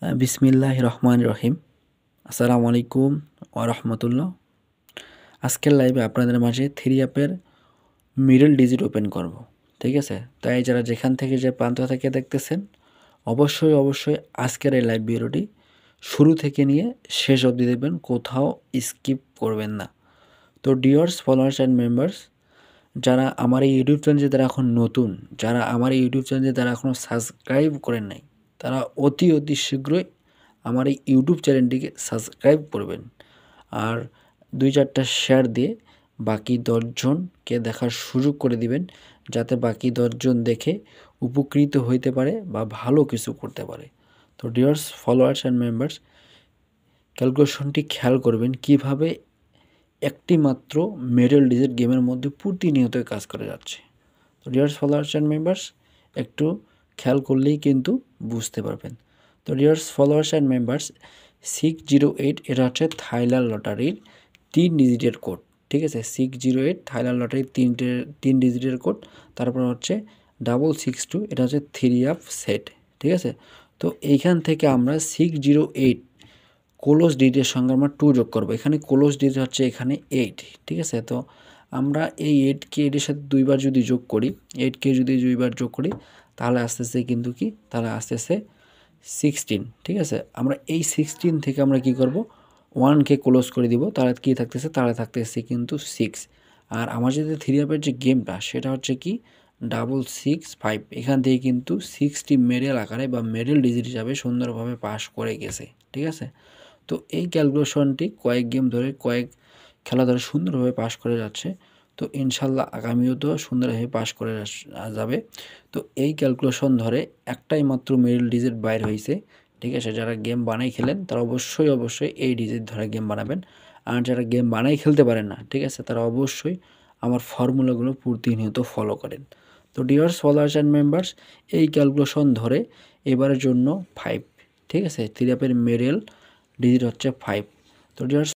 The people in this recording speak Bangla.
বিসমিল্লাহির রহমানির রহিম। আসসালামু আলাইকুম ওয়া রাহমাতুল্লাহ। আজকের লাইভে আপনাদের মাঝে থ্রি অ্যাপের মিডল ডিজিট ওপেন করব, ঠিক আছে? তাই যারা যেখান থেকে যে প্রান্ত থেকে দেখতেছেন অবশ্যই আজকের এই লাইভ ভিডিওটি শুরু থেকে নিয়ে শেষ অবধি দেখবেন, কোথাও স্কিপ করবেন না। তো ডিয়ার্স ফলোয়ার্স অ্যান্ড মেম্বার্স, যারা আমার এই ইউটিউব চ্যানেলে যারা এখন নতুন, যারা আমার এই ইউটিউব চ্যানেলে যারা এখনও সাবস্ক্রাইব করেন নাই, তারা অতি শীঘ্রই আমার এই ইউটিউব চ্যানেলটিকে সাবস্ক্রাইব করবেন আর 2-4টা শেয়ার দিয়ে বাকি 10জনকে দেখার সুযোগ করে দিবেন, যাতে বাকি 10জন দেখে উপকৃত হইতে পারে বা ভালো কিছু করতে পারে। তো ডিয়ার্স ফলোয়ার্স অ্যান্ড মেম্বার্স, ক্যালকুলেশনটি খেয়াল করবেন কিভাবে একটি মাত্র মিডল ডিজিট গেমের মধ্যে প্রতিনিয়তই কাজ করে যাচ্ছে। তো ডিয়ার্স ফলোয়ার্স অ্যান্ড মেম্বার্স, একটু খেয়াল করলেই কিন্তু বুঝতে পারবেন। তো ডিয়ার্স ফলোয়ার্স অ্যান্ড মেম্বার্স, 608 এটা হচ্ছে থাইল্যান্ড লটারির 3 ডিজিটের কোড, ঠিক আছে? 608 থাইল্যান্ড লটারির 3 ডিজিটের কোড। তারপর হচ্ছে 662, এটা হচ্ছে থ্রি অ্যাপ সেট, ঠিক আছে? তো এইখান থেকে আমরা 608 ক্লোজ ডিজিটের সঙ্গে আমরা 2 যোগ করবো। এখানে ক্লোজ ডিজিট হচ্ছে এখানে 8, ঠিক আছে? তো আমরা এই 8কে এর সাথে 2বার যদি যোগ করি, 8কে যদি 2বার যোগ করি, তাহলে আসতেছে কিন্তু কি, তাহলে আসতেছে 16, ঠিক আছে? আমরা এই 16 থেকে আমরা কি করব, 1কে ক্লোজ করে দিব, তাহলে কি থাকতেছে, তাহলে থাকতেছে কিন্তু 6। আর আমার যদি থ্রি অ্যাপের যে গেমটা সেটা হচ্ছে কি 665, এখান থেকে কিন্তু 6টি মেডেল আকারে বা মেডেল ডিজিট হিসাবে সুন্দরভাবে পাস করে গেছে, ঠিক আছে? তো এই ক্যালকুলেশনটি কয়েক গেম ধরে, কয়েক খেলা ধরে সুন্দরভাবে পাস করে যাচ্ছে। তো ইনশাল্লাহ আগামীও তো সুন্দরভাবে পাস করে যাবে। তো এই ক্যালকুলেশন ধরে একটাই মাত্র মিডল ডিজিট বাইর হয়েছে, ঠিক আছে? যারা গেম বানাই খেলেন তারা অবশ্যই এই ডিজিট ধরে গেম বানাবেন। আর যারা গেম বানাই খেলতে পারেন না, ঠিক আছে, তারা অবশ্যই আমার ফর্মুলাগুলো প্রতিনিয়ত ফলো করেন। তো ডিয়ার্স ফলোয়ার্স অ্যান্ড মেম্বার্স, এই ক্যালকুলেশন ধরে এবারের জন্য 5, ঠিক আছে? থ্রি অ্যাপের মিডল ডিজিট হচ্ছে 5। তো ডিয়ার্স